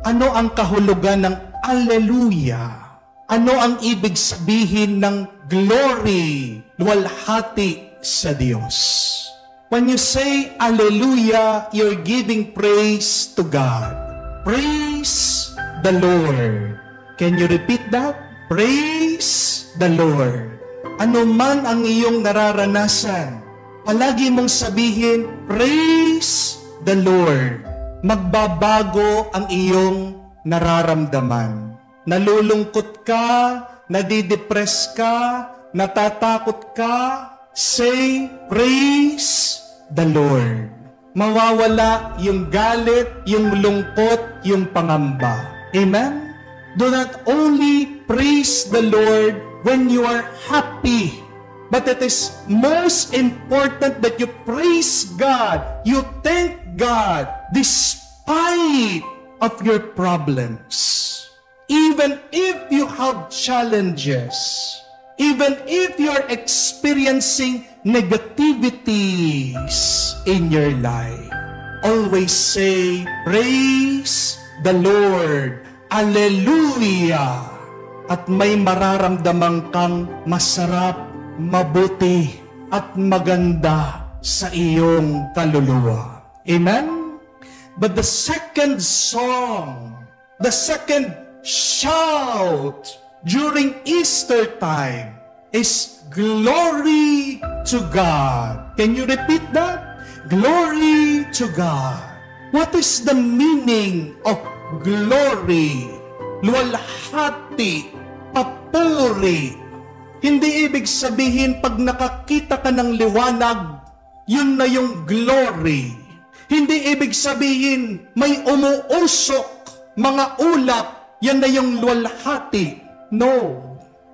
Ano ang kahulugan ng Alleluia? Ano ang ibig sabihin ng glory, luwalhati sa Diyos? When you say Alleluia, you're giving praise to God. Praise the Lord. Can you repeat that? Praise the Lord. Ano man ang iyong nararanasan, palagi mong sabihin, praise the Lord. Magbabago ang iyong nararamdaman. Nalulungkot ka, nadidepress ka, natatakot ka, say, praise the Lord. Mawawala yung galit, yung lungkot, yung pangamba. Amen? Do not only praise the Lord when you are happy, but it is most important that you praise God, you thank God, despite of your problems. Even if you have challenges, even if you're experiencing negativities in your life, always say, praise the Lord. Alleluia! At may mararamdaman kang masarap, mabuti, at maganda sa iyong kaluluwa. Amen? But the second song, the second shout during Easter time is glory to God. Can you repeat that? Glory to God. What is the meaning of glory? Luwalhati, papuri. Hindi ibig sabihin pag nakakita ka ng liwanag, yun na yung glory. Hindi ibig sabihin may umuusok, mga ulap, yan na yung luwalhati. No.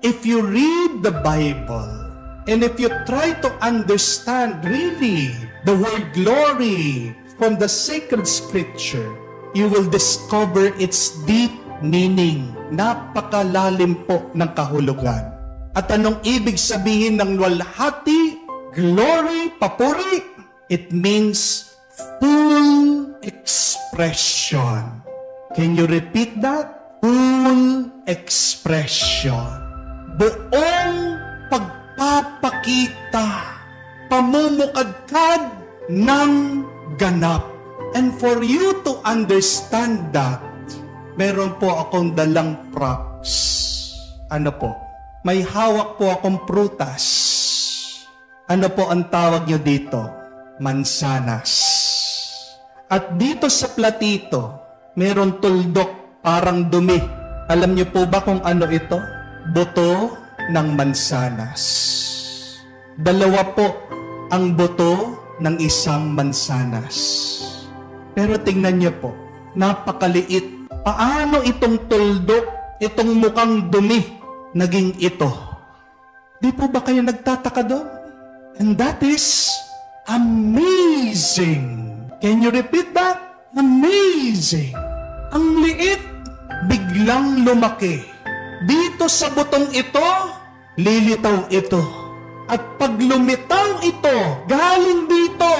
If you read the Bible, and if you try to understand really the word glory from the sacred scripture, you will discover its deep meaning. Napakalalim po ng kahulugan. At anong ibig sabihin ng luwalhati, glory, papuri? It means full expression. Can you repeat that? Full expression. Buong pagpapakita, pamumukadkad ng ganap. And for you to understand that, meron po akong dalang props. Ano po? May hawak po akong prutas. Ano po ang tawag nyo dito? Mansanas. At dito sa platito, meron tuldok, parang dumi. Alam niyo po ba kung ano ito? Buto ng mansanas. Dalawa po ang buto ng isang mansanas. Pero tingnan niyo po, napakaliit. Paano itong tuldok, itong mukhang dumi, naging ito? Di po ba kayo nagtataka doon? And that is amazing. Can you repeat that? Amazing. Ang liit, biglang lumaki. Dito sa butong ito, lilitaw ito. At pag lumitaw ito, galing dito,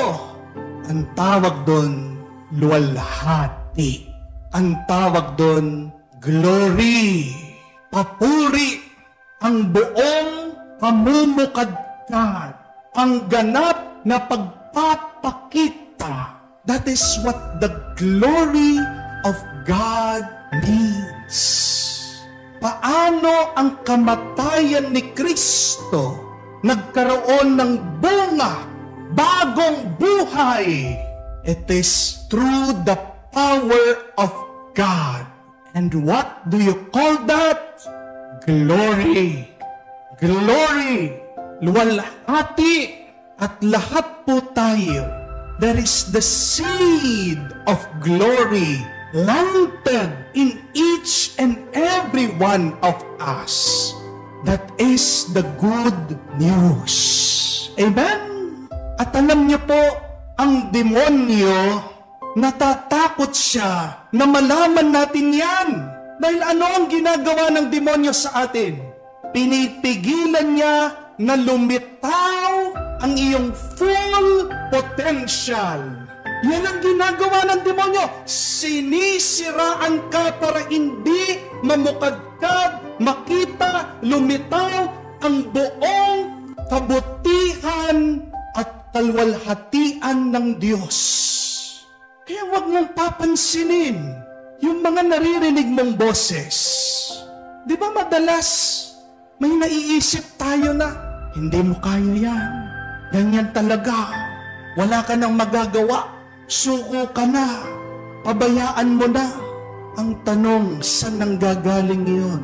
ang tawag doon, luwalhati. Ang tawag doon, glory. Papuri. Ang buong pamumukadkad. Ang ganap na pagpapakita. That is what the glory of God means. Paano ang kamatayan ni Kristo nagkaroon ng bunga, bagong buhay? It is through the power of God. And what do you call that? Glory. Glory. Luwalhati. At lahat po tayo, there is the seed of glory planted in each and every one of us. That is the good news. Amen? At alam niyo po, ang demonyo, natatakot siya na malaman natin yan. Dahil ano ang ginagawa ng demonyo sa atin? Pinipigilan niya na lumitaw ang iyong full potential. Yan ang ginagawa ng demonyo. Sinisiraan ka para hindi mamukadkad, makita, lumitaw ang buong kabutihan at kalwalhatian ng Diyos. Kaya huwag mong papansinin yung mga naririnig mong boses. Di ba madalas may naiisip tayo na, hindi mo kaya yan. Ganyan talaga. Wala ka nang magagawa. Suko ka na. Pabayaan mo na. Ang tanong, saan nanggagaling yun?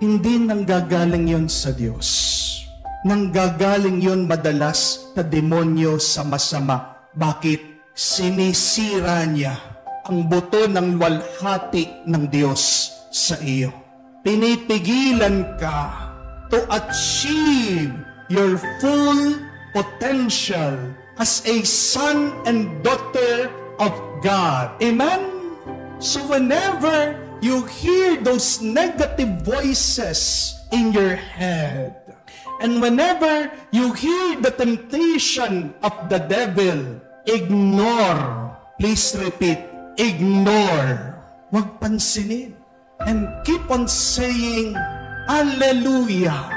Hindi nanggagaling yun sa Diyos. Nanggagaling yun madalas sa demonyo sa masama. Bakit? Sinisira niya ang buto ng luwalhati ng Diyos sa iyo. Pinipigilan ka to achieve your full potential as a son and daughter of God. Amen? So whenever you hear those negative voices in your head, and whenever you hear the temptation of the devil, ignore. Please repeat, ignore. Huwag pansinin. And keep on saying, Hallelujah.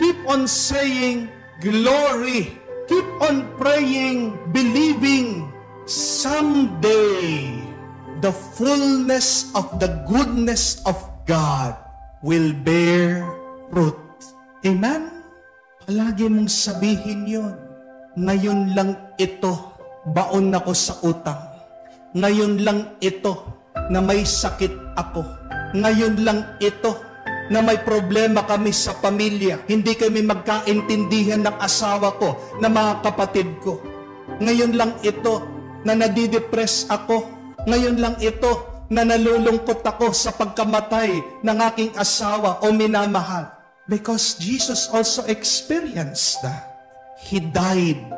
Keep on saying, glory. Keep on praying, believing, someday, the fullness of the goodness of God will bear fruit. Amen? Palagi mong sabihin yun. Ngayon lang ito, baon ako sa utang. Ngayon lang ito, na may sakit ako. Ngayon lang ito, na may problema kami sa pamilya. Hindi kami magkaintindihan ng asawa ko, na mga kapatid ko. Ngayon lang ito, na nadidepress ako. Ngayon lang ito, na nalulungkot ako sa pagkamatay ng aking asawa o minamahal. Because Jesus also experienced that. He died.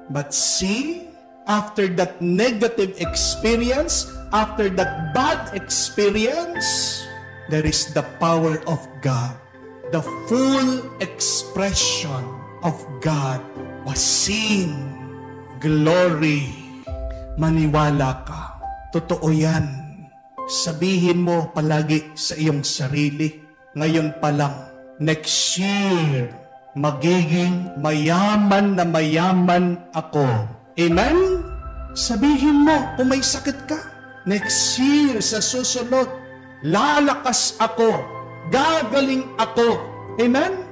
But see, after that negative experience, after that bad experience, there is the power of God. The full expression of God was seen. Glory. Maniwala ka. Totoo yan. Sabihin mo palagi sa iyong sarili, ngayon pa lang, next year, magiging mayaman na mayaman ako. Amen? Sabihin mo kung may sakit ka, next year sa susunod, lalakas ako, gagaling ako. Amen?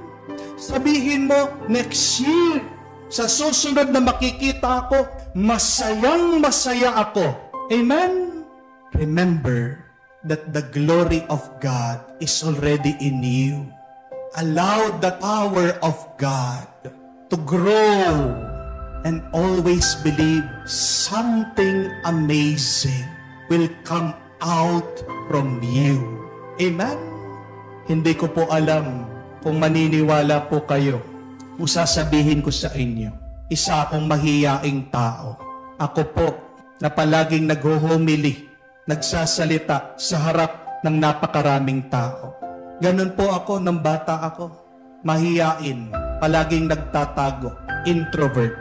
Sabihin mo, next year, sa susunod na makikita ako, masayang masaya ako. Amen? Remember that the glory of God is already in you. Allow the power of God to grow and always believe something amazing will come out from you. Amen? Hindi ko po alam kung maniniwala po kayo kung sasabihin ko sa inyo, isa akong mahiyaing tao. Ako po na palaging naghuhumili, nagsasalita sa harap ng napakaraming tao. Ganun po ako nang bata ako. Mahiyain, palaging nagtatago, introvert.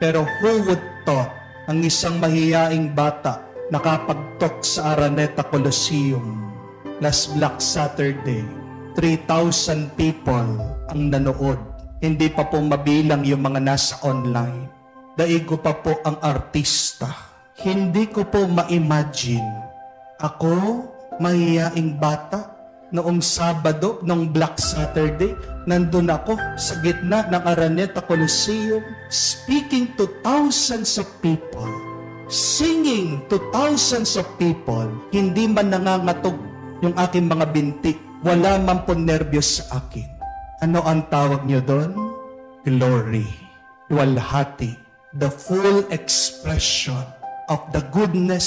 Pero who would thought ang isang mahiyaing bata nakapag-talk sa Araneta Coliseum last Black Saturday, 3,000 people ang nanood. Hindi pa po mabilang yung mga nasa online. Daigo pa po ang artista. Hindi ko po ma-imagine. Ako, mahiyaing bata, noong Sabado, noong Black Saturday, nandun ako sa gitna ng Araneta Coliseum, speaking to thousands of people, singing to thousands of people, hindi man nangangatog yung aking mga binti, wala man po nervyos sa akin. Ano ang tawag niyo doon? Glory. Luwalhati. The full expression of the goodness,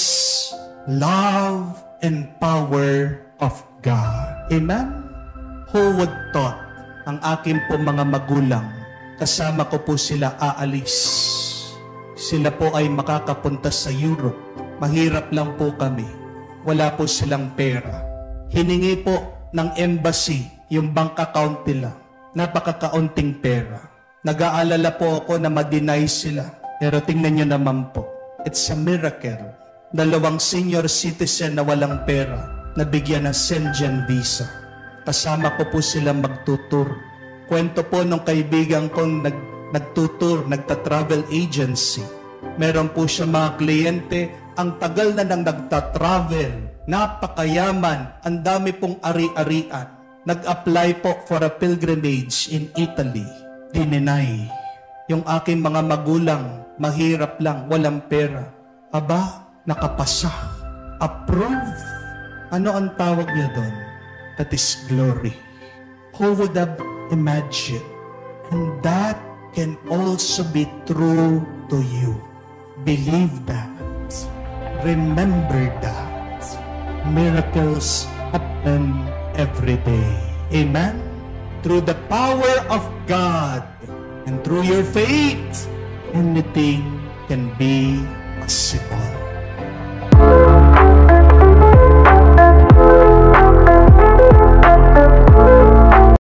love, and power of God. Amen? Who would thought ang aking po mga magulang, kasama ko po sila aalis. Sila po ay makakapunta sa Europe. Mahirap lang po kami. Wala po silang pera. Hiningi po ng embassy yung bank account nila. Napakakaunting pera. Nag-aalala po ako na ma-deny sila. Pero tingnan nyo naman po. It's a miracle. Dalawang senior citizen na walang pera, nabigyan ng Schengen visa. Kasama ko po silang magtutur. Kwento po nung kaibigan kong nagtutur, nagta-travel agency. Meron po siya mga kliyente, ang tagal na nang nagta-travel, napakayaman, ang dami pong ari-arian. Nag-apply po for a pilgrimage in Italy. Dininay. Yung aking mga magulang, mahirap lang, walang pera. Aba, nakapasa. Approve. Ano ang tawag niya doon? That is glory. Who would have imagined? And that can also be true to you. Believe that. Remember that. Miracles happen every day. Amen? Through the power of God and through your faith, anything can be possible.